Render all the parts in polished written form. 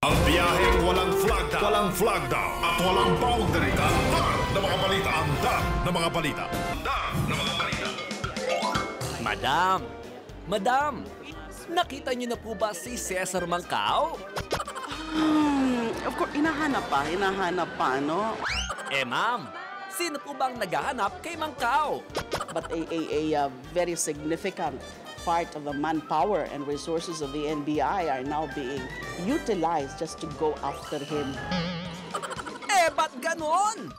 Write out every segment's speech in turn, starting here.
Ang biyaheng walang flagda at walang boundary. Antar na mga balita. Antar na mga balita. Antar na mga balita. Madam, nakita niyo na po ba si Cesar Mancao? Of course, hinahanap pa, no? Ma'am, sino po bang naghahanap kay Mancao? But a very significant part of the manpower and resources of the NBI are now being utilized just to go after him. Ba't ganon?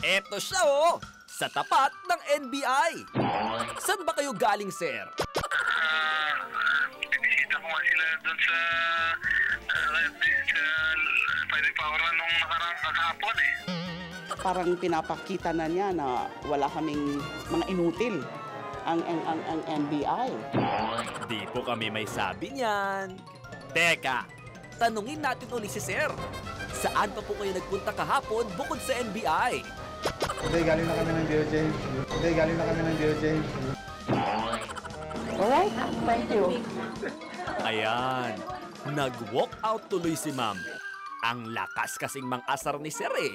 Eto siya sa tapat ng NBI. Saan ba kayo galing, sir? Binisita ko nga sila doon sa firing power nung nakarang kahapon eh. Parang pinapakita na niya na wala kaming mga inutil ang NBI. Di po kami may sabi niyan. Teka, tanungin natin uli si sir. Saan pa po kayo nagpunta kahapon bukod sa NBI? Hindi, galing na kami ng DOJ. Alright, thank you. Ayan, nag-walk out tuloy si ma'am. Ang lakas kasing mang-asar ni sir eh.